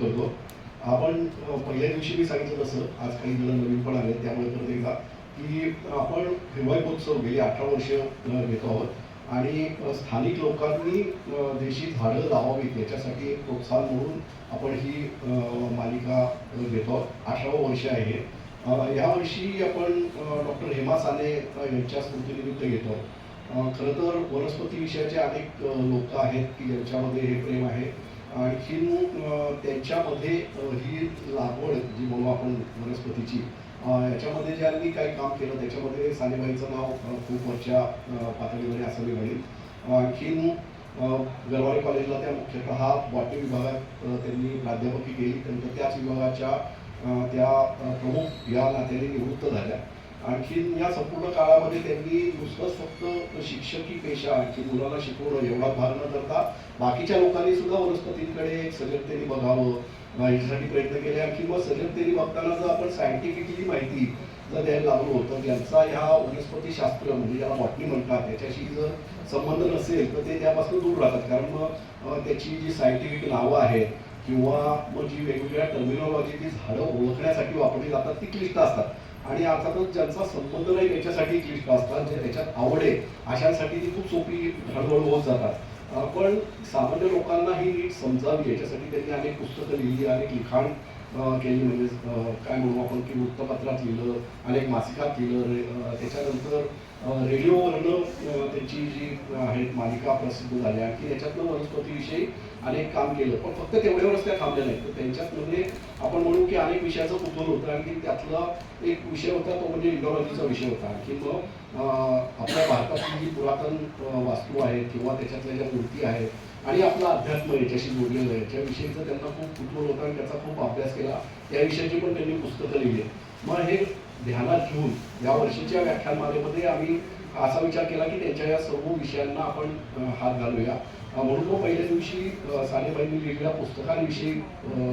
करतो. आपण पहिल्या दिवशी मी सांगितलं तसं आज काही जण नवीन पण आले, त्यामुळे परत एकदा की आपण हिरवाईकोत्सव गेली 18 वर्ष घेतो आहोत आणि स्थानिक लोकांनी देशी झाडं लावावीत याच्यासाठी एक प्रोत्साहन म्हणून आपण ही मालिका घेतो आहोत. 18वं वर्ष आहे. यावर्षी आपण डॉक्टर हेमा साने यांच्या स्मृतीनिमित्त घेतो आहोत. खरं तर वनस्पती विषयाचे अनेक लोक आहेत की ज्यांच्यामध्ये हे प्रेम आहे. आणखीन त्यांच्यामध्ये ही लागवड जी म्हणू आपण वनस्पतीची याच्यामध्ये ज्यांनी काही काम केलं त्याच्यामध्ये सानेबाईंचं नाव खूप वरच्या पातळीवर असं मी म्हणेन. आणखीन गरवारे कॉलेजला त्या मुख्यतः बॉटनी विभागात त्यांनी प्राध्यापकी केली. त्यानंतर त्याच विभागाच्या त्या प्रमुख या नात्याने निवृत्त झाल्या. आणखीन या संपूर्ण काळामध्ये त्यांनी नुसतंच फक्त शिक्षकी पेशा आणखी मुलांना शिकवणं एवढा भार न करता बाकीच्या लोकांनी सुद्धा वनस्पतींकडे सजगतेने बघावं याच्यासाठी प्रयत्न केले. आणखी मग सजगतेने बघताना जर आपण सायंटिफिकली माहिती जर द्यायला लागलो तर ज्यांचा ह्या वनस्पतीशास्त्र म्हणजे ज्याला बॉटनी म्हणतात त्याच्याशी जर संबंध नसेल तर ते त्यापासून दूर राहतात. कारण मग त्याची जी सायंटिफिक नावं आहेत किंवा मग जी वेगवेगळ्या टर्मिनॉलॉजी जी झाडं ओळखण्यासाठी वापरली जातात ती क्लिष्ट असतात. आणि अर्थातच ज्यांचा संबंध नाही त्याच्यासाठी क्लिष्ट असतात. जे त्याच्यात आवड आहे अशांसाठी ती खूप सोपी हळूहळू होत जातात. पण सामान्य लोकांना ही नीट समजावी याच्यासाठी त्यांनी अनेक पुस्तकं लिहिली, अनेक लिखाण केली. म्हणजे काय म्हणू आपण की वृत्तपत्रात लिहिलं, अनेक मासिकात लिहिलं. त्याच्यानंतर रेडिओवरनं त्यांची जी आहेत मालिका प्रसिद्ध झाल्या की याच्यातनं वनस्पतीविषयी अनेक काम केलं. पण फक्त तेवढ्यावरच त्या थांबल्या नाहीत. तर त्यांच्यामध्ये आपण म्हणू की अनेक विषयाचं कुतूहल होतं. आणखी त्यातला एक विषय होता तो म्हणजे इंडॉलॉजीचा विषय होता. आणखी मग आपल्या भारतातली जी पुरातन वास्तू आहेत किंवा त्याच्यातल्या ज्या मूर्ती आहेत आणि आपला अध्यात्म याच्याशी जोडलेलं आहे याच्याविषयीचं त्यांना खूप कुतूहल होतं आणि त्याचा खूप अभ्यास केला. या विषयाची पण त्यांनी पुस्तकं लिहिली. मग हे ध्यानात घेऊन या वर्षीच्या व्याख्यानमालेमध्ये आम्ही असा विचार केला की त्यांच्या या सर्व विषयांना आपण हात घालूया. म्हणून मग पहिल्या दिवशी सानेबाईंनी लिहिलेल्या पुस्तकांविषयी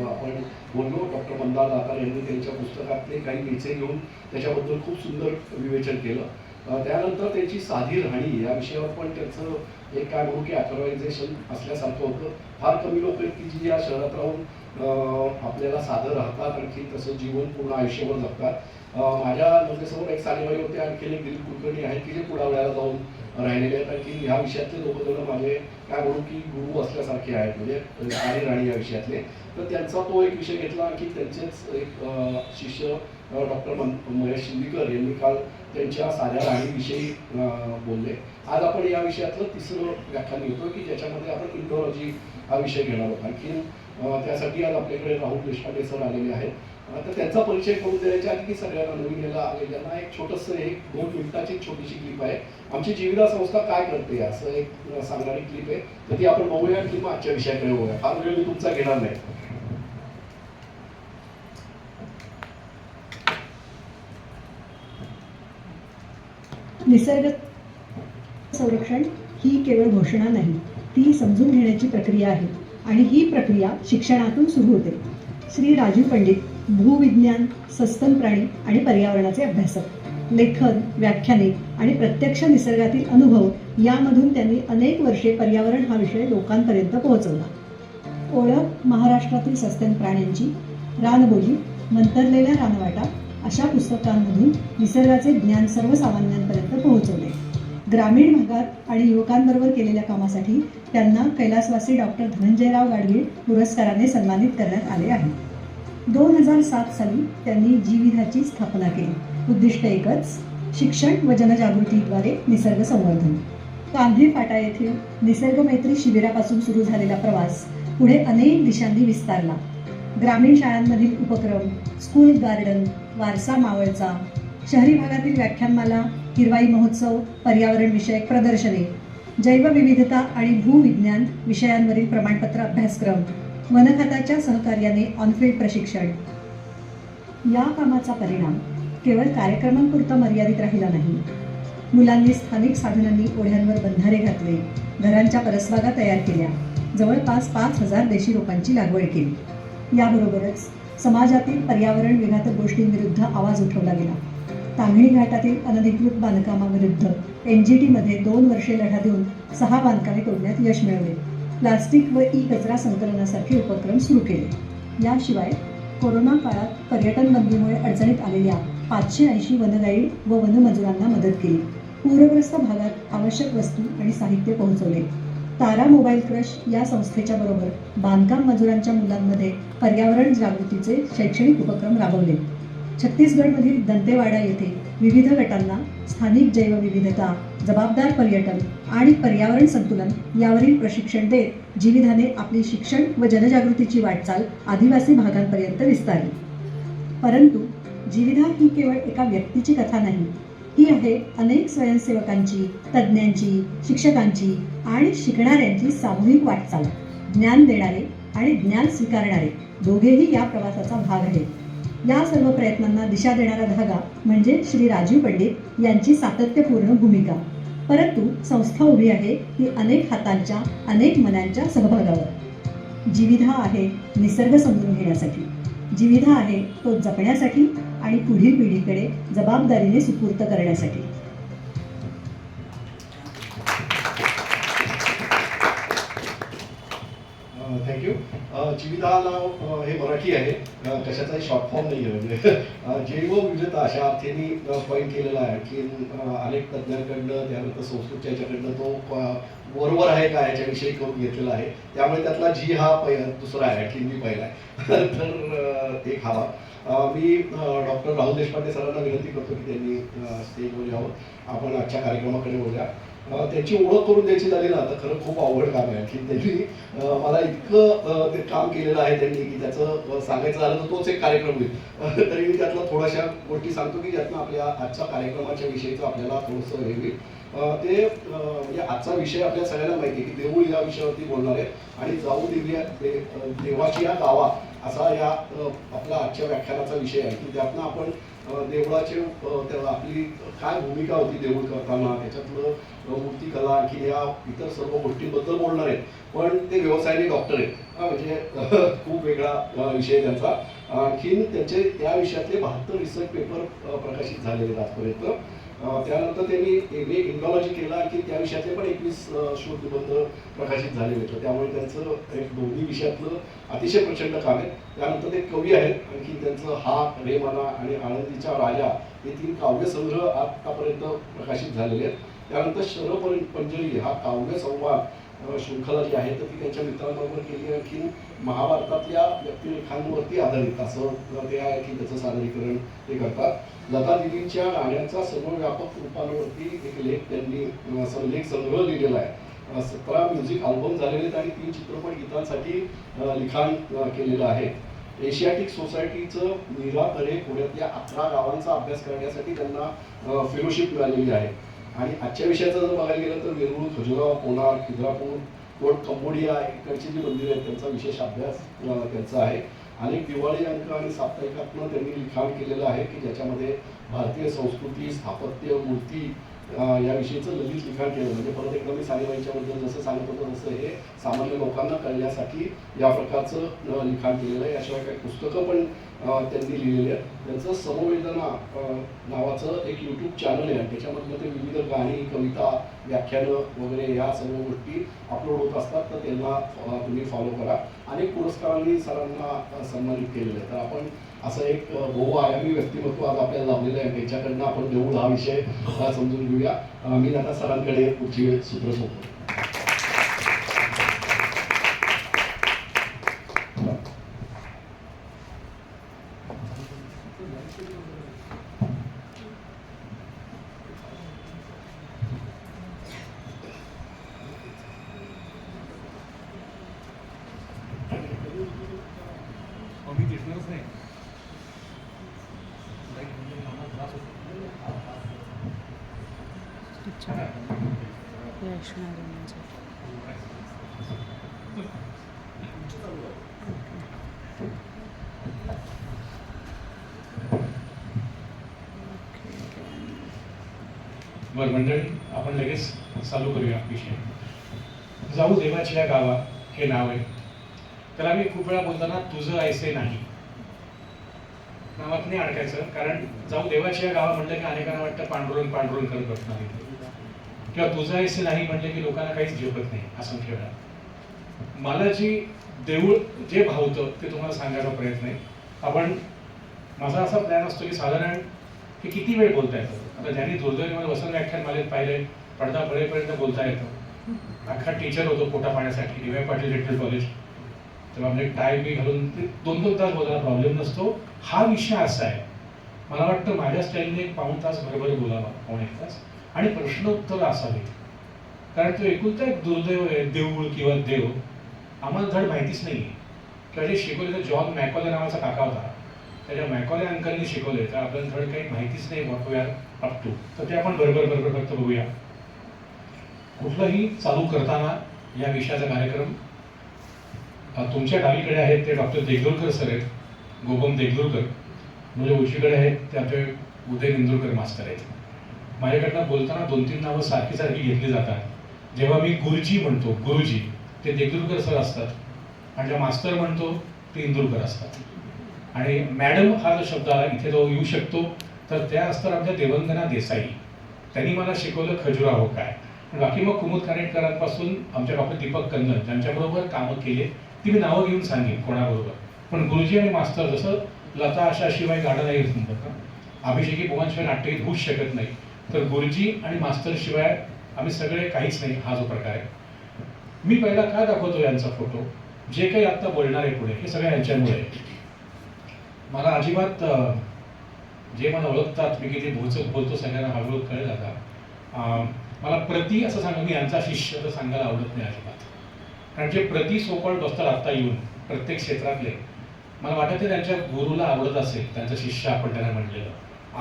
आपण बोललो. डॉक्टर मंदार दातार यांनी त्यांच्या पुस्तकातले काही निचे घेऊन त्याच्याबद्दल खूप सुंदर विवेचन केलं. त्यानंतर त्यांची साधी राहणी या विषयावर पण त्यांचं एक काय म्हणू की ॲथॉरायझेशन असल्यासारखं होतं. फार कमी लोक आहेत की जी या शहरात राहून आपल्याला साधं राहतात आणखी तसं जीवन पूर्ण आयुष्यभर जगतात. माझ्या नजरेसमोर एक सानेबाई होते, आणखी एक दिलीप कुलकर्णी आहेत की जे पुढावळ्याला जाऊन राहिलेले आहेत. आणखी ह्या विषयातले दोघं जण माझे काय म्हणू की गुरु असल्यासारखे आहेत म्हणजे साधी राहणी या विषयातले. तर त्यांचा तो एक विषय घेतला. आणखी त्यांचेच एक शिष्य डॉक्टर महेश शिंदीकर यांनी काल त्यांच्या साध्या राहणीविषयी बोलले. आज आपण या विषयातलं तिसरं व्याख्यान घेतो की ज्याच्यामध्ये आपण इंडॉलॉजी हा विषय घेणार आहोत. आणखी त्यासाठी आज आपल्याकडे राहुल देशपांडे सर आलेले आहेत. तर त्यांचा परिचय करून द्यायच्या आधी की सगळ्यांना नवीन यायला आलेल्यांना एक छोटंसं एक 2 मिनिटाची छोटीशी क्लिप आहे. आमची जीविदा संस्था काय करते असं एक सांगणारी क्लिप आहे. तर ती आपण बघूया की मग आजच्या विषयाकडे बघूया. फार वेळ मी तुमचा घेणार नाही. निसर्ग संरक्षण ही केवळ घोषणा नाही, ती समजून घेण्याची प्रक्रिया आहे आणि ही प्रक्रिया शिक्षणातून सुरू होते. श्री राजीव पंडित भूविज्ञान, सस्तन प्राणी आणि पर्यावरणाचे अभ्यासक, लेखन, व्याख्याने आणि प्रत्यक्ष निसर्गातील अनुभव यामधून त्यांनी अनेक वर्षे पर्यावरण हा विषय लोकांपर्यंत पोहोचवला. ओळख महाराष्ट्रातील सस्तन प्राण्यांची, रानबोली, मंतरलेल्या रानवाटा अशा पुस्तकांमधून निसर्गाचे ज्ञान सर्वसामान्यांपर्यंत पोहोचवले. ग्रामीण भागात आणि युवकांबरोबर केलेल्या कामासाठी त्यांना कैलासवासी डॉक्टर धनंजयराव गाडगीळ पुरस्काराने सन्मानित करण्यात आले आहे. 2007 साली त्यांनी जीविदाची स्थापना केली. उद्दिष्ट एकच, शिक्षण व जनजागृतीद्वारे निसर्ग संवर्धन. गांधी फाटा येथील निसर्गमैत्री शिबिरापासून सुरू झालेला प्रवास पुढे अनेक दिशांनी विस्तारला. ग्रामीण शाळांमधील उपक्रम, स्कूल गार्डन, वारसा मावळचा, शहरी भागातील व्याख्यानमाला, हिरवाई महोत्सव, पर्यावरण विषयक प्रदर्शने, जैवविविधता आणि भूविज्ञान विषयांवरील प्रमाणपत्र अभ्यासक्रम, वनखात्याच्या सहकार्याने ऑनफिल्ड प्रशिक्षण. या कामाचा परिणाम केवळ कार्यक्रमांपुरता मर्यादित राहिला नाही. मुलांनी स्थानिक साधनांनी ओढ्यांवर बंधारे घातले, घरांच्या परसबागा तयार केल्या, जवळपास 5,000 देशी रोपांची लागवड केली. याबरोबरच समाजातील पर्यावरण विघातक गोष्टींविरुद्ध आवाज उठवला गेला. ताम्हिणी घाटातील अनधिकृत बांधकामाविरुद्ध NGTमध्ये 2 वर्षे लढा देऊन 6 बांधकामे तोडण्यात यश मिळवले. प्लास्टिक व ई कचरा संकलनासारखे उपक्रम सुरू केले. याशिवाय कोरोना काळात पर्यटन बंदीमुळे अडचणीत आलेल्या 580 वनगाईड व वनमजुरांना मदत केली. पूरग्रस्त भागात आवश्यक वस्तू आणि साहित्य पोहोचवले. तारा मोबाईल क्रश या संस्थेच्या बरोबर बांधकाम मजुरांच्या मुलांमध्ये पर्यावरण जागृतीचे शैक्षणिक उपक्रम राबवले. छत्तीसगडमधील दंतेवाडा येथे विविध गटांना स्थानिक जैवविविधता, जबाबदार पर्यटन आणि पर्यावरण संतुलन यावरील प्रशिक्षण देत जीविधाने आपली शिक्षण व जनजागृतीची वाटचाल आदिवासी भागांपर्यंत विस्तारली. परंतु जीविधा ही केवळ एका व्यक्तीची कथा नाही, ही आहे अनेक स्वयंसेवकांची, तज्ज्ञांची, शिक्षकांची आणि शिकणाऱ्यांची सामूहिक वाटचाल. ज्ञान देणारे आणि ज्ञान स्वीकारणारे दोघेही या प्रवासाचा भाग आहेत. या सर्व प्रयत्नांना दिशा देणारा धागा म्हणजे श्री राजीव पंडित यांची सातत्यपूर्ण भूमिका. परंतु संस्था उभी आहे ही अनेक हातांच्या, अनेक मनांच्या सहभागावर. जीविधा आहे निसर्ग समजून घेण्यासाठी, जीविधा आहे तो जपण्यासाठी आणि पुढील पिढीकडे जबाबदारीने सुपूर्त करण्यासाठी. थँक्यू. जीविदा नाव हे मराठी आहे, कशाचाही शॉर्ट फॉर्म नाही आहे. म्हणजे जैवविविधता अशा अर्थेने पॉईंट केलेला आहे की अनेक तज्ज्ञांकडनं, त्यानंतर संस्कृतच्या याच्याकडनं तो बरोबर आहे का याच्याविषयी करून घेतलेला आहे. त्यामुळे त्यातला जी हा दुसरा आहे, हिंदी पहिला आहे. तर एक हवा. मी डॉक्टर राहुल देशपांडे सरांना विनंती करतो की त्यांनी स्टेजवर यावं. आपण आजच्या कार्यक्रमाकडे बोलूया. त्याची ओळख करून द्यायची झाली ना, तर खरं खूप अवघड काम आहे. की त्यांनी मला इतकं ते काम केलेलं आहे त्यांनी की त्याचं सांगायचं झालं तर तोच एक कार्यक्रम होईल. तरी मी त्यातलं थोड्याशा गोष्टी सांगतो की ज्यातनं आपल्या आजच्या कार्यक्रमाच्या विषयीचं आपल्याला थोडंसं हे होईल. ते म्हणजे आजचा विषय आपल्या सगळ्यांना माहिती आहे की देऊळ या विषयावरती बोलणार आहे आणि जाऊ देऊया देवाची या गावा असा या आपला आजच्या व्याख्यानाचा विषय आहे की त्यातनं आपण देवळाचे आपली काय भूमिका होती देऊळ करताना, त्याच्यातलं मूर्तिकला आणखी या इतर सर्व गोष्टींबद्दल बोलणार आहेत. पण ते व्यवसायाने डॉक्टर आहेत, खूप खूप वेगळा विषय त्यांचा. आणखीन त्यांचे त्या विषयातले 72 रिसर्च पेपर प्रकाशित झालेले आहेत आजपर्यंत. त्यानंतर त्यांनी MA इंडॉलॉजी केला आणि त्या विषयातले पण 21 शोध निबंध प्रकाशित झालेले आहेत. त्यामुळे त्यांचं एक दोन्ही विषयातलं अतिशय प्रचंड काम आहे. त्यानंतर ते कवी आहेत. आणखी त्यांचं हाक, रेमाना आणि आनंदीचा राजा हे 3 काव्यसंग्रह आतापर्यंत प्रकाशित झालेले आहेत. त्यानंतर शरपंजरी हा काव्य संवाद शृंखला जी आहे तर ती त्यांच्या मित्रांबरोबर केली. आणखी महाभारतातल्या व्यक्तिरेखांवरती आधारित असं ते आहे की त्याचं सादरीकरण ते करतात. लता दिदींच्या गाण्याचा सर्वव्यापक रूपांवरती एक लेख त्यांनी लेख संग्रह लिहिलेला आहे. 17 म्युझिक अल्बम झालेले आहेत आणि 3 चित्रपट गीतांसाठी लिखाण केलेलं आहे. एशियाटिक सोसायटीचं निराकरे पुण्यातल्या 11 गावांचा अभ्यास करण्यासाठी त्यांना फेलोशिप मिळालेली आहे. आणि आजच्या विषयाचं जर बघायला गेलं तर वेरूळ, खजुराहो, कोणार्क, खिद्रापूर, कोट, कंबोडिया इकडची जी मंदिरं आहेत त्यांचा विशेष अभ्यास त्यांचा आहे. अनेक दिवाळी अंक आणि साप्ताहिकातनं त्यांनी लिखाण केलेलं आहे की ज्याच्यामध्ये भारतीय संस्कृती, स्थापत्य, मूर्ती याविषयीचं ललित लिखाण केलं. म्हणजे परत एकदा मी साईबाईंच्याबद्दल जसं सांगत होतो तसं हे सामान्य लोकांना कळण्यासाठी या प्रकारचं लिखाण केलेलं आहे. याशिवाय काही पुस्तकं पण त्यांनी लिहिलेली आहेत. त्यांचं समवेदना नावाचं एक यूट्यूब चॅनल आहे आणि त्याच्यामधलं ते विविध गाणी, कविता, व्याख्यानं वगैरे या सर्व गोष्टी अपलोड होत असतात. तर त्यांना तुम्ही फॉलो करा. अनेक पुरस्कारांनी सरांना सन्मानित केलेलं आहे. तर आपण असं एक बहुआयामी व्यक्तिमत्व आज आपल्याला लाभलेलं आहे. त्याच्याकडनं आपण देऊळ हा विषय समजून घेऊया. मी आता सरांकडे पुढची सूत्र सोडतो. बरं मंडळी, आपण लगेच चालू करूया विषय. जाऊ देवाच्या गावा हे नाव आहे. त्याला मी खूप वेळा बोलताना तुझं ऐसे नाही नावात नाही अडकायचं. कारण जाऊ देवाच्या गावा म्हटलं की अनेकांना वाटतं पांडुरंग पांडुरंग करत बसणार किंवा तुझं ऐसे नाही म्हटलं की लोकांना काहीच झेपत नाही असंख्य वेळा. मला देऊळ जे भावतं ते तुम्हाला सांगायचा प्रयत्न आहे. माझा असा प्लॅन असतो की साधारण की किती वेळ बोलता येतं. आता ज्यांनी दुर्दैवाने वसंत व्याख्यान मालेत पाहिले, पडदा पडेपर्यंत बोलता येतं. अख्खा टीचर होतो पोटा पाण्यासाठी D Y Patil dental college, तेव्हा म्हणजे टाय बी घालून ते 2-2 तास बोलायला प्रॉब्लेम नसतो. हा विषय असा आहे, मला वाटतं माझ्या स्टाईलने 1 पाऊण तास बरोबर बोलावा, 1 तास, आणि प्रश्न उत्तर असावे. कारण तो एकुलता एक दुर्दैव आहे, देऊळ किंवा देव आम्हाला धड माहितीच नाही आहे. किंवा जे शिकवले तर जॉन मॅकॉले नावाचा काका होता, त्याच्या मॅकॉले अंकलनी शिकवले, तर आपल्याला धड काही माहितीच नाही what we are up to. तर ते आपण बरोबर फक्त बघूया. कुठलंही चालू करताना या विषयाचा कार्यक्रम तुमच्या डावीकडे आहेत ते डॉक्टर देगलूरकर सर आहेत, गोपम देगलूरकर. म्हणजे उजवीकडे आहेत ते आमचे उदय निंदुरकर मास्तर आहेत. माझ्याकडनं बोलताना 2-3 नावं सारखी घेतली जातात. जेव्हा मी गुरुजी म्हणतो, गुरुजी ते देगलूरकर सर असतात, आणि जेव्हा मास्तर म्हणतो ते इंदुरकर असतात. आणि मॅडम हा जो शब्द आला इथे जो येऊ शकतो तर त्या असतात आमच्या देवंगना देसाई. त्यांनी मला शिकवलं खजुराहो काय. बाकी मग कुमुद कानेटकरांपासून आमच्या डॉक्टर दीपक कन्नन ज्यांच्याबरोबर कामं केले ती मी नावं घेऊन सांगेन कोणाबरोबर. पण गुरुजी आणि मास्तर, जसं लता आशाशिवाय गाणं नाही म्हणतात, अभिषेकी बुवांशिवाय नाट्यगीत होऊच शकत नाही, तर गुरुजी आणि मास्तर शिवाय आम्ही सगळे काहीच नाही. हा जो प्रकार आहे. मी पहिला का दाखवतो यांचा फोटो, जे काही आत्ता बोलणार आहे पुढे हे सगळं यांच्यामुळे. मला अजिबात जे मला ओळखतात मी किती भोचक बोलतो सगळ्यांना हळूहळू कळेल आता. मला प्रति असं सांगा, मी यांचा शिष्य तर सांगायला आवडत नाही अजिबात. कारण जे प्रति सोकॉल्ड बसतात आत्ता येऊन प्रत्येक क्षेत्रातले, मला वाटत ते त्यांच्या गुरुला आवडत असेल, त्यांचा शिष्य आपण त्यांना म्हणलेलं,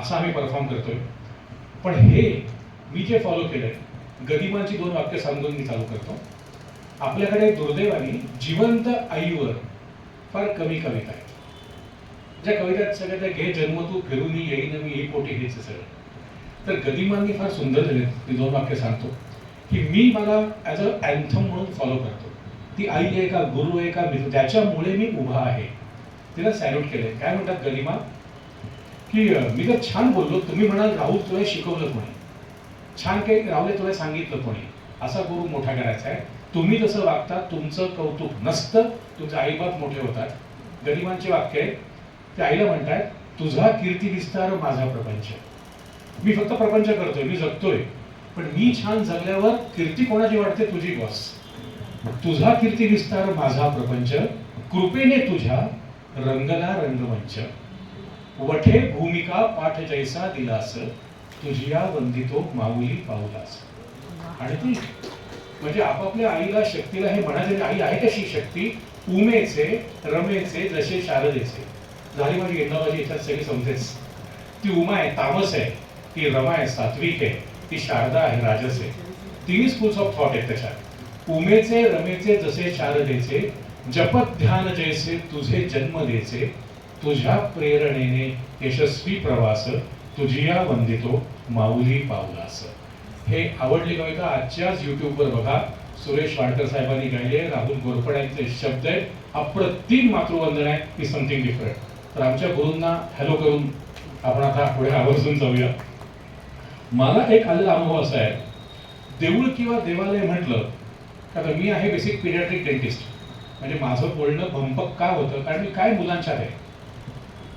असं आम्ही परफॉर्म करतोय. पण हे मी जे फॉलो केलंय, गदिमांची 2 वाक्य सांगून मी चालू करतो. आपल्याकडे दुर्दैवाने जिवंत आईवर फार कमी कविता आहेत. ज्या कविता सगळ्या त्या घे जन्म तू फिरून येईन मी ही पोटी घ्यायचं सगळं. तर गदिमांनी फार सुंदर दिले. मी 2 वाक्य सांगतो की मी मला ॲज अ अँथम म्हणून फॉलो करतो. ती आई आहे का, गुरु आहे का, मित्र, ज्याच्यामुळे मी उभा आहे तिला सॅल्यूट केलंय. काय म्हणतात गदिमा की मी जर छान बोललो, तुम्ही म्हणाल राहुल तुला शिकवलं कोणी, छान काही राहुले तुला सांगितलं कोणी, असा गुरु मोठा करायचा आहे. तुम्ही जसं वागता तुमचं कौतुक नसतं, तुमचे आईबाप मोठे होतात. गदिमांचे वाक्य आहे, ते आईला म्हणतात तुझा कीर्ती विस्तार माझा प्रपंच. मी फक्त प्रपंच करतोय, मी जगतोय, पण मी छान जगल्यावर कीर्ती कोणाची वाटते, तुझी बॉस. तुझा कीर्ती विस्तार माझा प्रपंच, कृपेने तुझ्या रंगला रंगमंच. वठे भूमिका पाठ जैसा दिलास, तुझिया वंदितो माऊली पाऊलास. आणि ती म्हणजे आपापल्या आईला, शक्तीला हे म्हणायचे, आई आहे कशी शक्ती, उमेचे रमेचे जसे शारदेचे. झाली माझी गेंदाबाजी याच्यात सगळी समजेच. ती उमा आहे तामस आहे, ती रमा आहे सात्विक आहे, ती शारदा आहे राजस आहे. 3 स्कूल्स ऑफ थॉट आहेत त्याच्यात. उमेचे रमेचे जसे शारदेचे, जपत ध्यान जैसे तुझे जन्म देचे. तुझ्या प्रेरणेने यशस्वी प्रवास, तुझिया वंदितो माऊली पाऊलास. हे आवडली कविता आजच्याच युट्यूबवर बघा. सुरेश वाडकर साहेबांनी गायले, राहुल गोरपड यांचे शब्द आहेत. अप्रतिम मातृवंदन आहे, की समथिंग डिफरंट. तर आमच्या गुरूंना हॅलो करून आपण आता पुढे आवर्जून जाऊया. मला एक आलेला अनुभव असा आहे, देऊळ किंवा देवालय म्हटलं का, मी आहे बेसिक पिडियाट्रिक डेंटिस्ट. म्हणजे माझं बोलणं भंपक का होतं, कारण मी काय मुलांच्यात आहे,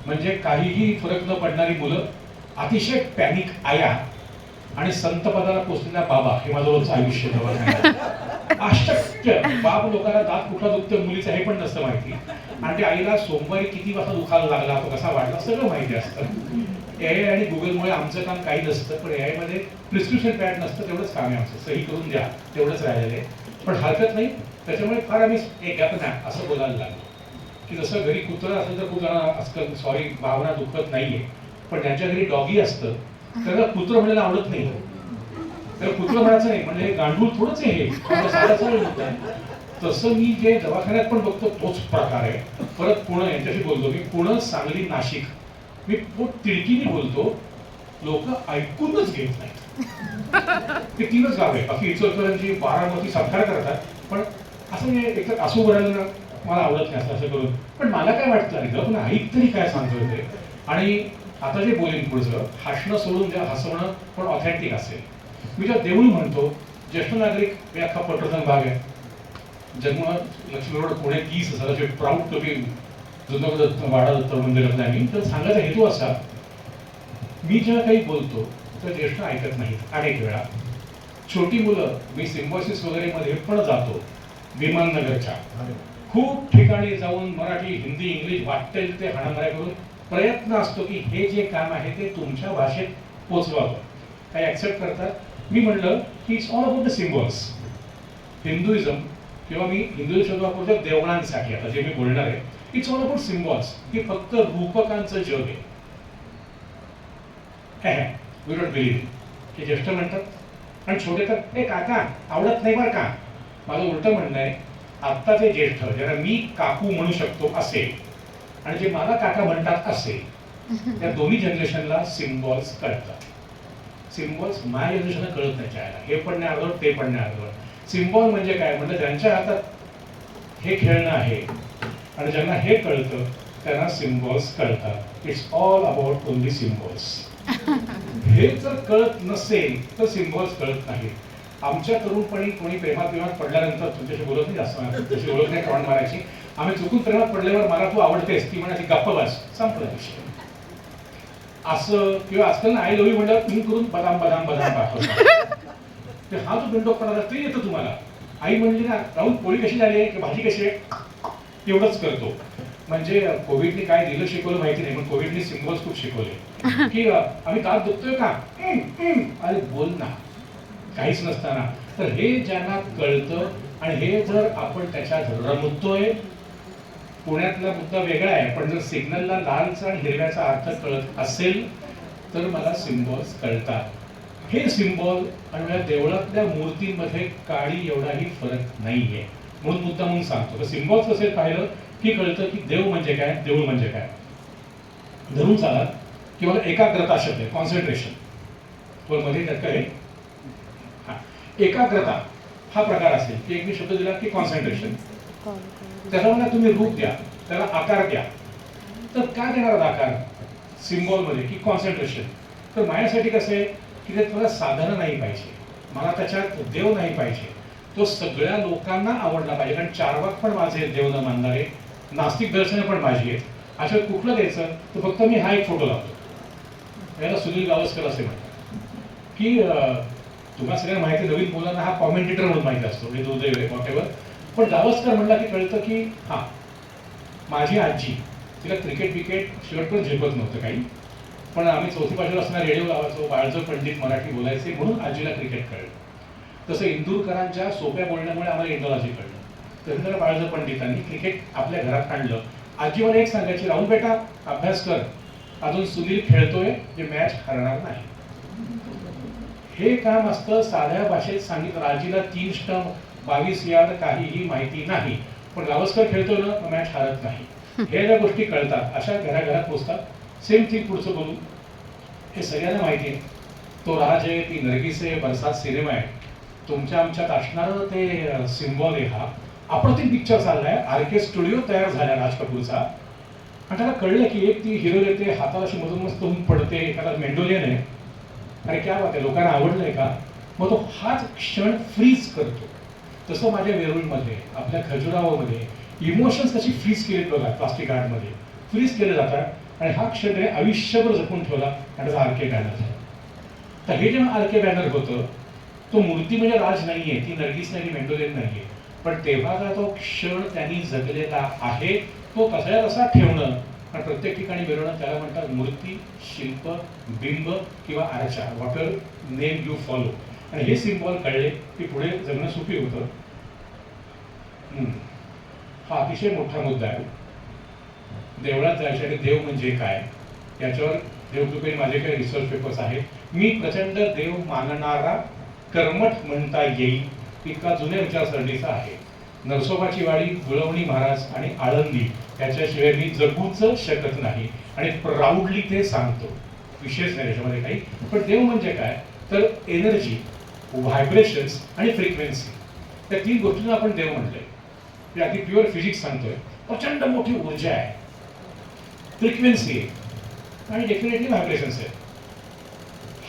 म्हणजे काहीही फरक न पडणारी मुलं, अतिशय पॅनिक आया आणि संत पदाला पोचलेला बाबा, हे माझं रोजचं आयुष्य दवाखान्यात. आश्चर्य, बाप लोकांना दात कुठला दुखतं मुलीचं हे पण नसतं माहिती, आणि ते आईला सोमवारी किती वाजता दुखायला लागला, तो कसा वाढला, सगळं माहिती असतं. AI आणि गुगलमुळे आमचं काम काही नसतं, पण AI मध्ये प्रिस्क्रिप्शन पॅड नसतं, तेवढंच काम आहे आमचं, सही करून द्या तेवढंच राहिलेलं आहे. पण हरकत नाही, त्याच्यामुळे फार आम्ही एक असं बोलायला लागलो की जसं घरी कुत्रा असेल तर कुत्रा आजकाल, सॉरी भावना दुखत नाहीये, पण ज्यांच्या घरी डॉगी असतं त्याला कुत्र म्हणायला आवडत नाही. त्याला कुत्र म्हणायचं नाही, म्हणजे गांडूळ थोडंच आहे हे. तसं मी जे दवाखान्यात पण बघतो तोच प्रकार आहे. परत पुणे यांच्याशी बोलतो मी, पुणे सांगली नाशिक, मी पोट तिडकीने बोलतो, लोक ऐकूनच घेत नाहीत. ते 3च गाव आहे, बाकी इचलकरंजी बारामती सातारा करतात. पण असं मी एकतर असू बोलायला मला आवडत नाही असं करून. पण मला काय वाटतं, अरे पण ऐक तरी काय सांगतोय ते. आणि आता जे बोलेन पुढचं, हसणं सोडून ज्या हसवणं पण ऑथेंटिक असेल. मी ज्या देऊळ म्हणतो, ज्येष्ठ नागरिक हे अख्खा पटवर्धन भाग आहे. जन्म Laxmi road Pune 30,000 proud to be जुनं वाडा दत्त मंदिरातला मी. तर सांगायचा हेतू असा, मी जेव्हा काही बोलतो तर ज्येष्ठ ऐकत नाहीत अनेक वेळा. छोटी मुलं, मी सिम्बॉसिस वगैरे मध्ये पण जातो विमाननगरच्या, खूप ठिकाणी जाऊन मराठी हिंदी इंग्लिश वाटेल ते हाणामाऱ्या करून प्रयत्न असतो की हे जे काम आहे ते तुमच्या भाषेत पोचवावं. काही ॲक्सेप्ट करतात. मी म्हणलं की it's all about the symbols. Hinduism किंवा मी हिंदुइझम शब्द वापरतो देवळांसाठी, आता जे मी बोलणार आहे, इट्स ऑल अबाउट सिम्बॉल्स. की फक्त रूपकांचं जग आहे. We don't believe. हे ज्येष्ठ म्हणतात आणि छोटे तर हे काका आवडत नाही बरं का. माझं उलटं म्हणणं आहे, आत्ताचे ज्येष्ठ ज्यांना मी काकू म्हणू शकतो असे आणि जे मला काका म्हणतात असे, त्या दोन्ही जनरेशनला सिम्बॉल्स कळतात. सिम्बॉल्स माझ्या जनरेशनला कळत नाही चायला. हे पण नाही आलं, ते पण नाही आलं. सिम्बॉल म्हणजे काय म्हणजे ज्यांच्या हातात हे खेळणं आहे आणि ज्यांना हे कळतं त्यांना सिम्बॉल्स कळतात. It's all about only symbols. हे जर कळत नसेल तर सिम्बॉल्स कळत नाहीत. आमच्या तरुणपणी कोणी प्रेमात पडल्यानंतर, तुमच्याशी बोलत नाही जास्त, तुमच्याशी ओळख नाही क्रॉन मारायची, आम्ही चुकून प्रेमात पडल्यावर मला तू आवडतेस, ती म्हणायची गप्प बस, संपला विषय. असं किंवा आजकाल आय लव्ह यू म्हणल्यावर तुम्ही करून बदाम बदाम बदाम पाठवता. ते हा जो बिंडोकपणा ते येतं तुम्हाला. आई म्हणली ना राहुल पोळी कशी झाली आहे की भाजी कशी आहे, एवढंच करतो. म्हणजे कोविडने काय दिलं शिकवलं माहिती नाही, पण कोविडने सिम्बॉल्स खूप शिकवले की आम्ही दात दुखतोय का, अरे बोल ना, काहीच नसताना. तर हे ज्यांना कळतं आणि हे जर आपण त्याच्यात रमतोय, पुण्यातला मुद्दा वेगळा आहे, पण जर सिग्नलला लालचा आणि हिरव्याचा अर्थ कळत असेल तर मला सिम्बॉल्स कळतात. हे सिम्बॉल आणि या देवळातल्या मूर्तींमध्ये काळी एवढाही फरक नाहीये. म्हणून मुद्दा म्हणून सांगतो, सिम्बॉल्स कसे पाहिलं की कळतं की देव म्हणजे काय, देऊळ म्हणजे काय. धरून चाला किंवा एकाग्रता शब्द आहे, कॉन्सन्ट्रेशन. तो मध्ये त्यात काय एकाग्रता हा प्रकार असेल की एक मी शब्द दिला की कॉन्सन्ट्रेशन, त्याला मला तुम्ही रूप द्या, त्याला आकार द्या. तर काय देणार आकार सिम्बॉल मध्ये की कॉन्सन्ट्रेशन. तर माझ्यासाठी कसं आहे की ते थोडं साधन नाही पाहिजे, मला त्याच्यात देव नाही पाहिजे, तो सगळ्या लोकांना आवडला पाहिजे. कारण चारवाक पण माझे देव न मानणारे, नास्तिक दर्शनं पण माझी आहेत. अशा कुठलं द्यायचं तर फक्त मी हा एक फोटो लावतो. याला सुनील गावस्कर असे म्हणतात की तुम्हाला सगळ्यांना माहिती, नवीन मुलांना हा कॉमेंटेटर म्हणून माहिती असतो, हे दुर्दैव वॉटेवर. पण गावस्कर म्हणला की कळतं की हा माझी आजी, तिला क्रिकेट विकेट शेवटपर्यंत झेपत नव्हतं काही, पण आम्ही चौथी पाचवीला असताना रेडिओ लावायचो, बाळजो पंडित मराठी बोलायचे म्हणून आजीला क्रिकेट कळलं. तसं इंदूरकरांच्या सोप्या बोलण्यामुळे आम्हाला इंडोलॉजी कळलं. तर बाळजो पंडितांनी क्रिकेट आपल्या घरात आणलं. आजी मला एक सांगायची, राहुल बेटा अभ्यास कर, अजून सुनील खेळतोय, जे मॅच हरणार नाही. हे काम असतं साध्या भाषेत सांगितलं. आजीला 3 स्टंप 22 यार्ड काहीही माहिती नाही, पण गावस्कर खेळतोय ना मॅच हारत नाही. हे ज्या गोष्टी कळतात अशा घराघरात पोचतात. सेम थिंग पुढचं बोलू, हे सगळ्यांना माहिती आहे. तो राज आहे, ती नरगिस आहे, बरसात सिनेमा आहे, तुमच्या आमच्यात असणारं ते सिम्बॉल आहे. हा अप्रतिम पिक्चर चाललाय, आरके स्टुडिओ तयार झाला राज कपूरचा, आणि त्याला कळलं की एक ती हिरो येते, हाताला अशी मधून मस्त होऊन पडते, एखादा मेंडोलियन आहे, अरे क्या बात आहे, लोकांना आवडलंय का. मग तो हाच क्षण फ्रीज करतो. तसं माझ्या वेरूळमध्ये, आपल्या खजुराहोमध्ये इमोशन्स कशी फ्रीज केलेत बघा, प्लास्टिक आर्टमध्ये फ्रीज केले जातात आणि हा क्षण त्याने आयुष्यभर जपून ठेवला आणि त्याचा आरके बॅनर झाला. तर हे जेव्हा आरके बॅनर होतं, तो मूर्ती म्हणजे राज नाहीये, ती नरगिस नाही, मेंडोलियन नाहीये, पण तेव्हाचा तो क्षण त्यांनी जगलेला आहे, तो तसा तसा ठेवणं आणि प्रत्येक ठिकाणी मिळवणं, त्याला म्हणतात मूर्ती, शिल्प, बिंब किंवा आरचा, वॉटर नेम यू फॉलो. आणि हे सिम्बॉल कळले की पुढे जगणं सोपी होतं. हा अतिशय मोठा मुद्दा आहे. देवळात जायसाठी देव म्हणजे काय याच्यावर देवकृपेने माझे काही रिसर्च पेपर्स आहेत. मी प्रचंड देव मानणारा कर्मठ म्हणता येईल इतका जुन्या विचारसरणीचा आहे. नरसोबाची वाडी, जुळवणी महाराज आणि आळंदी त्याच्याशिवाय मी जगूच शकत नाही आणि प्राऊडली ते सांगतो. विशेष नाही त्याच्यामध्ये काही. पण देव म्हणजे काय तर एनर्जी, व्हायब्रेशन्स आणि फ्रिक्वेन्सी, त्या 3 गोष्टींना आपण देव म्हटलंय. ते अगदी प्युअर फिजिक्स सांगतोय. प्रचंड मोठी ऊर्जा आहे, फ्रिक्वेन्सी आहे आणि डेफिनेटली व्हायब्रेशन्स आहे.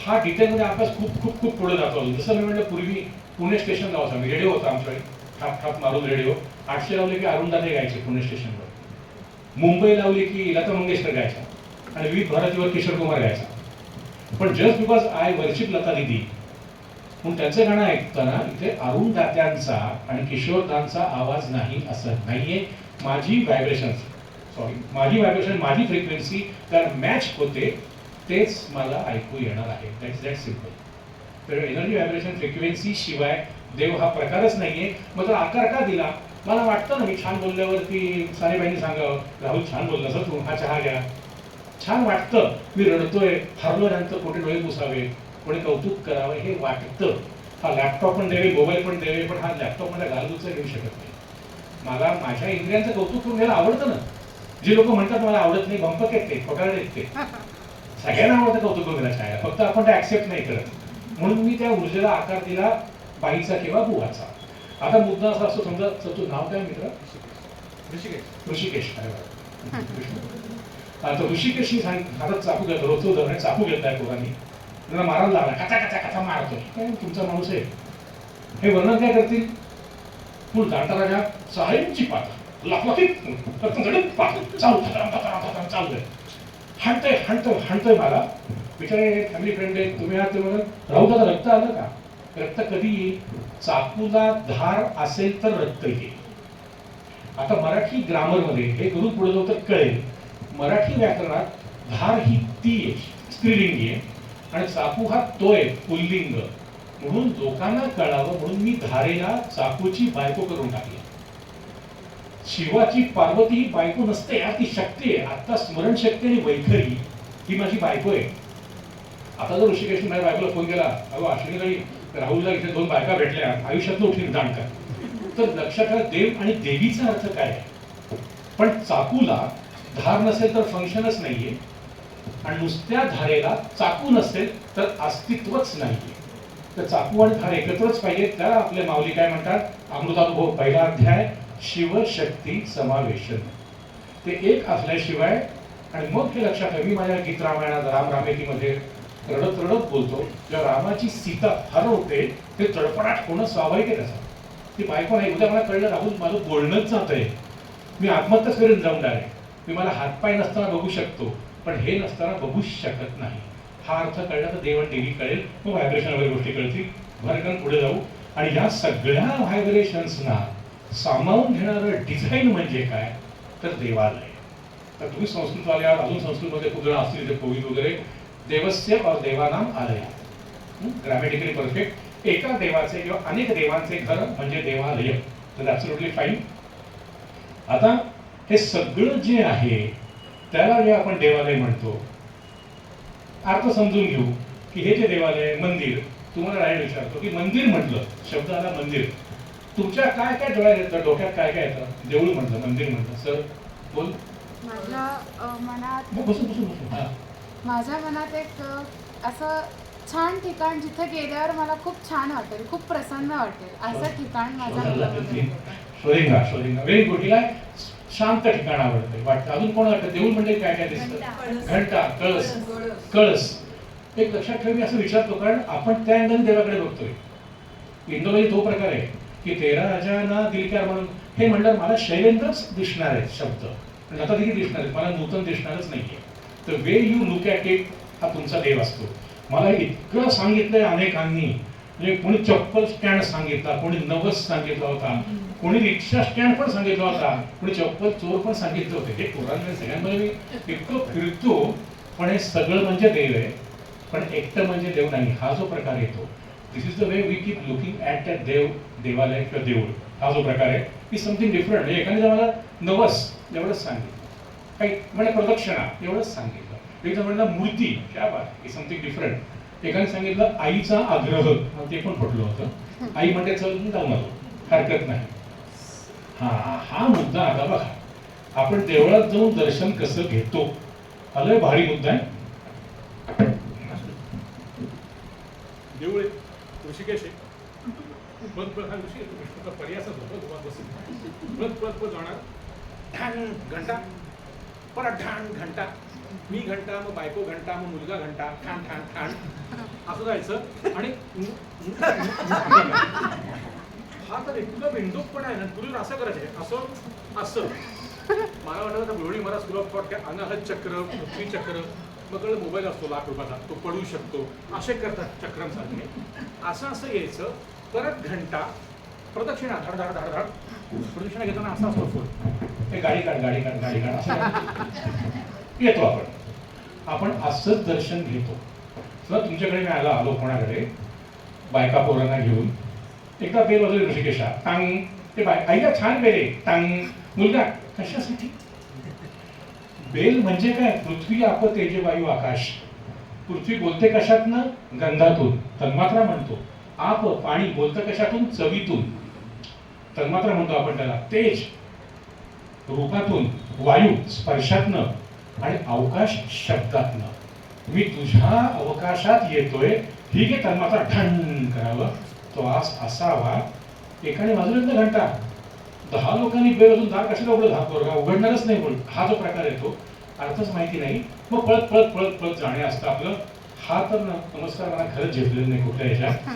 हा डिटेलमध्ये अभ्यास खूप खूप खूप पुढे जातो. जसं मी म्हटलं पूर्वी पुणे स्टेशन लावायचा, रेडिओ होता आमच्याकडे, ठाप ठाप मारून रेडिओ. 800 लावले की अरुणदाते गायचे पुणे स्टेशनवर. मुंबई लावली की लता मंगेशकर गायच्या आणि विविध भारतीवर किशोर कुमार गायचा. पण just because I worship Lata दिदी म्हणून त्यांचं गाणं ऐकताना इथे अरुणदात्यांचा आणि किशोरदांचा आवाज नाही असं नाहीये. माझी व्हायब्रेशन माझी फ्रिक्वेन्सी त्याला मॅच होते, तेच मला ऐकू येणार आहे. That simple. तर एनर्जी व्हायब्रेशन फ्रिक्वेन्सी शिवाय देव हा प्रकारच नाहीये. मग तो आकार का दिला? मला वाटतं ना, मी छान बोलल्यावरती सानेबाईंनी सांगावं, राहुल छान बोलला सर, तू हा चहा घ्या. छान वाटतं. मी रडतोय, हरलोल्यानंतर कोणी डोळे पुसावे, कोणी कौतुक करावं हे वाटतं. हा लॅपटॉप पण देवे, मोबाईल पण देवे, पण हा लॅपटॉप मला गालगुचं घेऊ शकत नाही. मला माझ्या इंद्रियांचं कौतुक करून घ्यायला आवडतं ना. जे लोक म्हणतात मला आवडत नाही, भंपक आहेत ते, खोटारडे आहेत ते. सगळ्यांना आवडतं कौतुक करून घ्यायला, फक्त आपण ते ऍक्सेप्ट नाही करत. म्हणून मी त्या ऊर्जेला आकार दिला बाईचा किंवा बुवाचा. आता मुद्दा असा असतो, समजा तुझं नाव काय मित्र? ऋषिकेश. आता ऋषिकेशनी हातात चाकू घेतो, रोजचं उदाहरण चाकू घेतलाय पोरांनी, त्यांना मारायला लागला, कचा कचा कचा मारतोय. काय तुमचा माणूस आहे. हे वर्णन काय करतील? फुल जाणता राजा साहेबची पात्र लफलफीत पात्र चालतोय, हाणतोय मला. बिचारे फॅमिली फ्रेंड आहे, तुम्ही आहात ते म्हणून राहू दादा रक्त आलं का? रक्त कधी येईल? चाकूला धार असेल तर रक्त येईल. आता मराठी ग्रामरमध्ये हे करून पुढे जाऊ तर कळेल. मराठी व्याकरणात धार ही ती आहे, स्त्रीलिंगी आहे, आणि चाकू हा तो आहे, पुल्लिंग. म्हणून लोकांना कळावं म्हणून मी धारेला चाकूची बायको करून टाकली. शिवाची पार्वती ही बायको नसते यार, ती शक्ती आहे. आता स्मरणशक्ती आणि वैखरी ही माझी बायको आहे. आता जर ऋषिकेशने माझ्या बायकोला फोन केला, अगो अश्विनीताई राहुलला इथे 2 बायका भेटल्या, आयुष्यातलं उठली जाणकार, तर लक्षात ठेवा देव आणि देवीचा अर्थ काय आहे. पण चाकूला धार नसेल तर फंक्शनच नाहीये, आणि नुसत्या धारेला चाकू नसेल तर अस्तित्वच नाहीये. तर चाकू आणि धार एकत्रच पाहिजे. त्याला आपले माऊली काय म्हणतात? अमृतानुभव पहिला अध्याय, शिवशक्ती समावेशन. ते एक असल्याशिवाय. आणि मग हे लक्षात ठेवा, मी माझ्या गीत रामायणात रामरामेतीमध्ये रडत रडत बोलतो, जेव्हा रामाची सीता हरवते ते तडफडाट होणं स्वाभाविक आहे. त्याचा ती बायको नाही. उद्या मला कळलं राहुल माझं बोलणंच जात आहे, मी आत्महत्याच करून जाऊन आहे. मी मला हातपाय नसताना बघू शकतो, पण हे नसताना बघूच शकत नाही. हा अर्थ कळला तर देव आणि देवी कळेल, मग व्हायब्रेशन वगैरे गोष्टी कळतील. भरकन पुढे जाऊ. आणि या सगळ्या व्हायब्रेशन्सना सामावून घेणारं डिझाईन म्हणजे काय? तर देवालय. तर तुम्ही संस्कृतवाले आहात, अजून संस्कृतमध्ये खूप जण असतील ते कोविद वगैरे. देवस्य और देवानाम आलय, ग्रॅमॅटिकली परफेक्ट. एका देवाचे किंवा अनेक देवांचे घर म्हणजे देवालय. तर ॲब्सोल्युटली फाईन. आता हे सगळं जे आहे त्याला जे आपण देवालय म्हणतो, अर्थ समजून घेऊ की हे जे देवालय मंदिर. तुम्हाला राहील विचारतो की मंदिर म्हटलं, शब्द आला मंदिर, तुमच्या काय काय डोळ्यात येतं, डोक्यात काय काय येतं? देऊळ म्हटलं, मंदिर म्हटलं, सर बोल. माझ्या मनात बसून माझ्या मनात एक असं छान ठिकाण जिथे गेल्यावर मला खूप छान वाटेल, खूप प्रसन्न वाटेल असं ठिकाण माझ्या मनामध्ये शोधिंगा. Very good. हिला शांत ठिकाण आवडते वाटतं. अजून कोण वाटतं? देऊळ म्हणजे काय काय दिसतं? घंटा, कळस. एक लक्षात ठेव, मी असं विचारतो कारण आपण त्या अँगल देवाकडे बघतोय. इंदोमध्ये तो प्रकार आहे की 13 राजांना दिलकार म्हणून हे म्हणलं, मला शैलेंद्रच दिसणार आहेत शब्द, लता देखील दिसणार आहेत, मला नूतन दिसणारच नाहीये. तर way you look at it हा तुमचा देव असतो. मला इतकं सांगितलंय अनेकांनी, म्हणजे कोणी चप्पल स्टँड सांगितला, कोणी नवस सांगितला होता, कोणी रिक्षा स्टँड पण सांगितला होता, कोणी चप्पल चोर पण सांगितलं होते. हे पोरांमध्ये सगळ्यांमध्ये मी इतकं फिरतो. पण हे सगळं म्हणजे देव आहे, पण एकटं म्हणजे देव नाही. हा जो प्रकार येतो, this is the way we keep looking at that देवालय किंवा देऊळ. हा जो प्रकार आहे इज समथिंग डिफरंट. म्हणजे एखाद्या मला नवस एवढंच सांगितलं, काही म्हणजे प्रदक्षिणा एवढंच सांगितलं, एकदा म्हणलं मूर्ती क्या बात इज समथिंग डिफरंट. एकाने सांगितलं आईचा आग्रह, ते पण पटलं होतं. आई म्हणते चल जाऊन आलो, हरकत नाही. हा मुद्दा आता बघा, आपण देवळात जाऊन दर्शन कसं घेतो, हा लय भारी मुद्दा आहे. देऊळ ऋषिकेश आहे. हा ऋषिकेश पर्यास होतो जाणार. ढाण घंटा, परत ढाण घंटा, मी घंटा, मग बायको घंटा, मग मुलगा घंटा, ठाण ठाण ठाण असं जायचं. आणि हा तर इतकं बिंदूक पण आहे ना, पूर्वी असं करायचं असं असं मला वाटलं तर गृहिणी मला स्कूल ऑफ थॉट काय अनाहत चक्र, पृथ्वी चक्र, मग मोबाईल असतो लाख रुपयाचा, तो पडू शकतो, असे करतात चक्रांसारखे. असं असं यायचं, परत घंटा प्रदक्षिणा धाड धाड धाड धाड, प्रदक्षिणा घेताना असा असतो फुल, ते गाडी काढ गाडी काढ गाडी काढ असं येतो आपण असंच दर्शन घेतो. सर तुमच्याकडे मी आलो कोणाकडे बायका पोरांना घेऊन, एकदा बेल वाजवली ऋषिकेशा, टांग, ते आईला छान बेल आहे, टांग, मुलगा कशासाठी? बेल म्हणजे काय? पृथ्वी आप तेज वायू आकाश. पृथ्वी बोलते कशातनं? गंधातून, तन्मात्रा म्हणतो. आप पाणी बोलतं कशातून? चवीतून, तन्मात्रा म्हणतो आपण त्याला. तेज रूपातून, वायू स्पर्शातनं, आणि अवकाश शब्दातनं. मी तुझ्या अवकाशात येतोय, ही घे तन्मात्रा, ढण करावं, तो आज असावा. एकाने वाजवलं ना घंटा, 10 लोकांनी बेल वाजून दार कशाला उघडलं? हा पोरगा उघडणारच नाही म्हणून, हा जो प्रकार येतो अर्थच माहिती नाही. मग पळत पळत पळत पळत जाणे असतं आपलं. हा तर नमस्कार मला खरंच झेपलेलं नाही कुठल्या ह्याच्यात.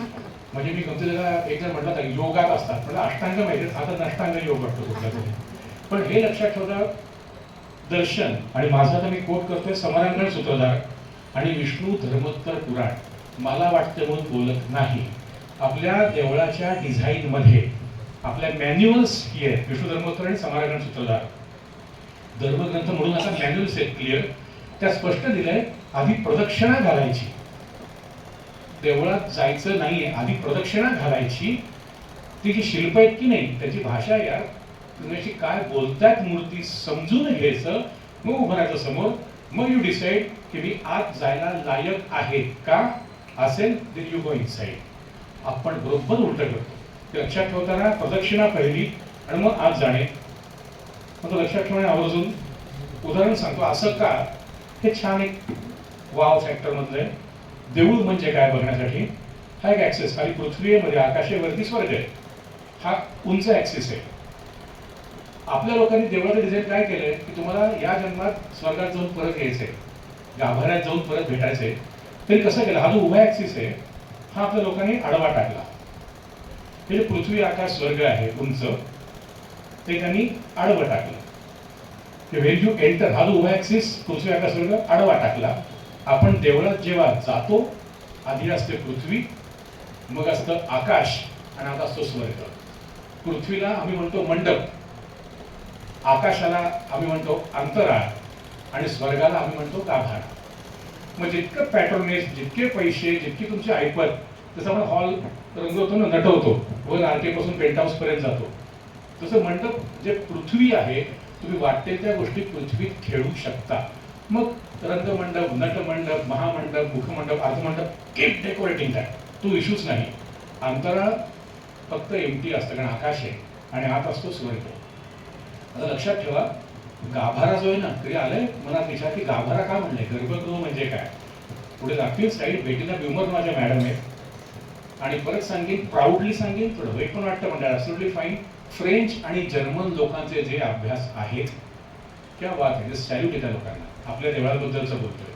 म्हणजे मी गमतीला एक जण म्हटलं तर योगात असतात, म्हणजे अष्टांग माहिती, हा तर अष्टांग योग वाटतो कुठला तरी. पण हे लक्षात ठेवता, दर्शन, आणि माझं तर मी कोट करतोय समरांगण सूत्रधार आणि विष्णू धर्मोत्तर पुराण, मला वाटतं म्हणून बोलत नाही. आपल्या देवळाच्या डिझाईनमध्ये आपल्या मॅन्युअल्स ही आहेत, विष्णू धर्मोत्तर आणि समारांगण सूत्रधार धर्मग्रंथ म्हणून आता मॅन्युअल्स आहेत क्लिअर. त्या स्पष्ट दिलंय, आधी प्रदक्षिणा घालायची, देवळात जायचं नाहीये, आधी प्रदक्षिणा घालायची. ती जी शिल्प आहेत की नाही, त्याची भाषा यार तुम्ही काय बोलतात मूर्ती समजून घ्यायचं, मग उभं राहायचं समोर, मग यू डिसाईड की मी आत जायला लायक आहे का, असेल देन यू गो इनसाइड. आपण बरोबर उलट करतो. ते लक्षात ठेवताना प्रदक्षिणा पहिली आणि मग आत जाणे. मग लक्षात ठेवणे आवर्जून उदाहरण सांगतो. असं का? हे छान एक वाव फॅक्टर मधलं आहे. देऊळ म्हणजे काय बघण्यासाठी हा एक ऍक्सेस, खाली पृथ्वीमध्ये आकाशावरती स्वर्ग आहे, हा उंच ऍक्सेस आहे. आपल्या लोकांनी देवळाचं डिझाईन काय केलंय की तुम्हाला या जन्मात स्वर्गात जाऊन परत यायचंय, गाभाऱ्यात जाऊन परत भेटायचंय. तरी कसं केलं? हा जो उभा ऍक्सिस आहे हा आपल्या लोकांनी आडवा टाकला. हे जे पृथ्वी आकाश स्वर्ग आहे उंच, ते त्यांनी आडवं टाकलं. व्हेन यू एंटर, हा जो उभा ऍक्सिस पृथ्वी आकाश स्वर्ग आडवा टाकला. आपण देवळात जेव्हा जातो, आधी असते पृथ्वी, मग असतं आकाश, आणि आता असतो स्वर्ग. पृथ्वीला आम्ही म्हणतो मंडप, आकाशाला आम्ही म्हणतो अंतराळ, आणि स्वर्गाला आम्ही म्हणतो गाभारा. मग जितकं पॅटर्नेज, जितके पैसे, जितकी तुमची ऐपत, जसं आपण हॉल रंगवतो ना, नटवतो, वर आरकेपासून पेंट हाऊस पर्यंत जातो, तसं मंडप जे पृथ्वी आहे, तुम्ही वाटते त्या गोष्टी पृथ्वीत खेळू शकता. मग रंगमंडप, नटमंडप, महामंडप, मुखमंडप, अर्धमंडप, कीप डेकोरेटिंग दॅट, तो इश्यूच नाही. अंतराळ फक्त एम्प्टी असतं, कारण आकाश आहे, आणि आत असतो स्वर्ग. आता लक्षात ठेवा, गाभारा जो आहे ना, तरी आलंय मनात विचार की गाभारा का म्हणलंय, गर्भगृह म्हणजे काय. पुढे दाखवीन साईड, बेटीला ब्युमर माझ्या मॅडम आहेत, आणि परत सांगेन, प्राऊडली सांगेन, थोडं वाईट पण वाटतं म्हणजे ॲब्सोल्युटली फाईन. फ्रेंच आणि जर्मन लोकांचे जे अभ्यास आहेत, क्या बात आहे, सॅल्यूट आहे त्या लोकांना. आपल्या देवळाबद्दलचं बोलतोय.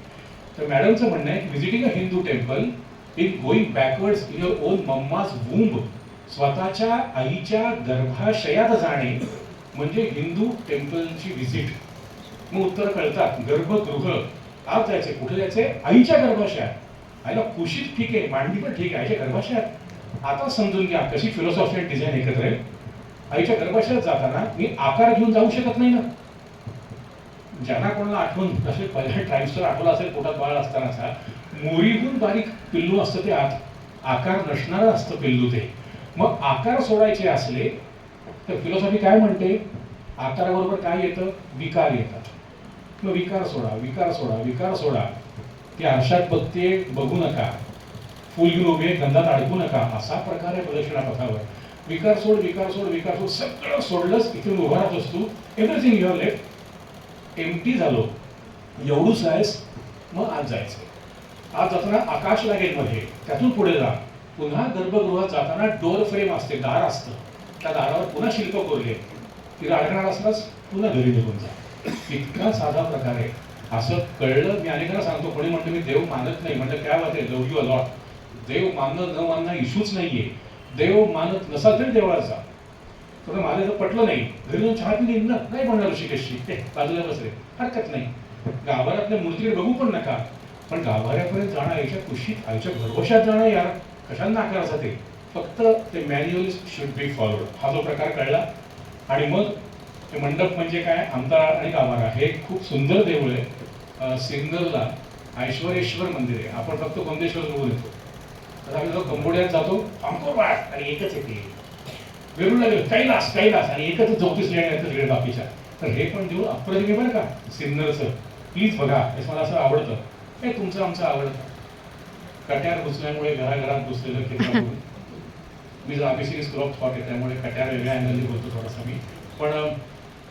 तर मॅडमचं म्हणणं आहे की visiting a Hindu temple in going बॅकवर्ड्स in your on mamma's womb, स्वतःच्या आईच्या गर्भाशयात जाणे म्हणजे हिंदू टेम्पलची व्हिजिट. मग उत्तर कळतात. गर्भगृह, आत जायचे, कुठे जायचे? आईच्या गर्भाशयात. आईला कुशीत ठीक आहे, मांडी पण ठीक आहे, आईच्या गर्भाशयात. आता समजून घ्या कशी फिलॉसॉफी आणि डिझाईन एकत्र आहे. आईच्या गर्भाशयात जाताना मी आकार घेऊन जाऊ शकत नाही ना. ज्यांना कोणाला आठवण असे पहिल्या ट्राईम्सवर आठवलं असेल, पोटात बाळ असतानाचा, मोरीहून बारीक पिल्लू असतं ते आत, आकार नसणारं असतं पिल्लू ते. मग आकार सोडायचे असले तर फिलॉसॉफी काय म्हणते? आकाराबरोबर काय येतं? विकार येतात. मग विकार सोडा, विकार सोडा, विकार सोडा. ती आरशात बघते, बघू नका. फुल घेऊन उभे, गंधात अडकू नका, असा प्रकार आहे प्रदक्षिणा पथावर. विकार सोड, विकार सोड, विकार सोड, सगळं सोडलंच, इथून उभा राहतोस तू, एव्हरीथिंग युअर लेफ्ट. एम्प्टी झालो, एवढूच आहेस, मग आत जायचं. आत जाताना आकाश लागेल मध्ये, त्यातून पुढे जा. पुन्हा गर्भगृहात जाताना डोअर फ्रेम असते, दार असतं, त्या दारावर पुन्हा शिल्प कोरले. तिला अडकणार असलास पुन्हा घरी निघून जा. इतका साधा प्रकार आहे. असं कळलं. मी अनेकांना सांगतो, कोणी म्हणतो मी देव मानत नाही, म्हणजे काय वाटते, लव यू अ लॉट. देव मानणं न मानणं इश्यूच नाहीये. देव मानत नसाल तरी देवळात जा. तर मला जर पटलं नाही, घरी जाऊन चहा पिली ना नाही म्हणणार ऋषिकेशची, बाजूला बस रे, हरकत नाही. गाभाऱ्यातल्या मूर्तीकडे बघू पण नका, पण गाभाऱ्यापर्यंत जाणं आईच्या कुशीत, आईच्या भरवशात जाणं यार कशाला नाकारायचं ते. फक्त ते मॅन्युअल शुड बी फॉलोड. हा जो प्रकार कळला आणि मग ते मंडप म्हणजे काय, अंतराळ आणि गाभारा हे खूप सुंदर देऊळ आहे. सिन्नरला ऐश्वरेश्वर मंदिर आहे. आपण फक्त गोंदेश्वर बघून येतो. तर आम्ही जो कंबोडियात जातो, अंकोरवाट आणि एकच येते, वेरूळला गेलो कैलास कैलास आणि एकच 34 लेण्या आहेत तिकडे बाकीच्या. तर हे पण देऊळ अप्रतिम बरं का सिन्नरचं, प्लीज बघा. हे मला असं आवडतं, हे तुमचं आमचं आवडतं. कट्यार घुसल्यामुळे घराघरात घुसलेलं केंद्र. मी जर ABCD स्कूल ऑफ थॉट आहे त्यामुळे कट्यार वेगळ्या अँगलने बोलतो थोडासा मी. पण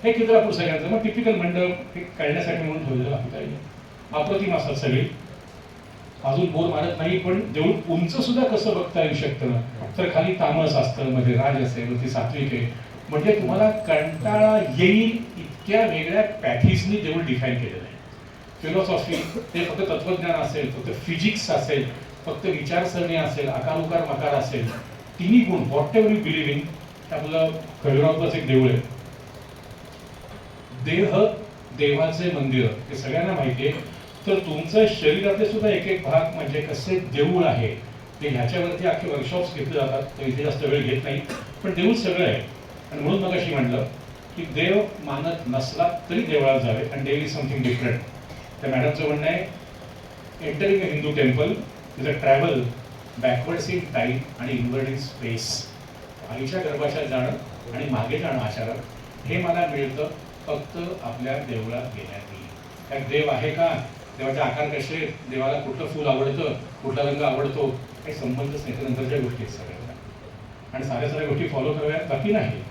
हे खिद्रापूर सगळ्यांचं मग टिपिकल मंडप हे कळण्यासाठी म्हणून ठेवलेलं बाकी काही नाही. अप्रतिम असतात सगळी, अजून बोर मारत नाही. पण देऊळ उंच सुद्धा कसं बघता येऊ शकतं ना, तर खाली तामस असतं, मध्ये राज असेल, वरती सात्विक आहे. म्हणजे तुम्हाला कंटाळा येईल इतक्या वेगळ्या पॅथीजनी देऊळ डिफाईन केलेलं आहे. फिलॉसॉफी ते फक्त तत्वज्ञान असेल, फक्त फिजिक्स असेल, फक्त विचारसरणी असेल, आकार उकार मकार असेल, तिन्ही गुण what ever you believe in. आपलं खजुराहोतच एक देऊळ आहे. देह देवाचे मंदिर हे सगळ्यांना माहिती आहे. तर तुमचं शरीरातले सुद्धा एक एक भाग म्हणजे कसे देऊळ आहे ते ह्याच्यावरती अख्खे वर्कशॉप्स घेतले जातात. तर इथे जास्त वेळ घेत नाही, पण देऊळ सगळं आहे. आणि म्हणून मग अशी म्हटलं की देव मानत नसला तरी देवळात जावे, आणि देव इज समथिंग डिफरंट. त्या मॅडमचं म्हणणं आहे, entering a Hindu temple is a travel बॅकवर्ड्स in time आणि इनवर्ड इन स्पेस. आईच्या गर्भाशात जाणं आणि मागे जाणं आचारात, हे मला मिळतं फक्त आपल्या देवळात गेल्याने. त्यात देव आहे का, देवाचे आकार कसे आहेत, देवाला कुठलं फूल आवडतं, कुठला रंग आवडतो, काही संबंधच नाही. तर नंतरच्या गोष्टी आहेत सगळ्या, आणि साऱ्या गोष्टी फॉलो कराव्या बाकी नाही.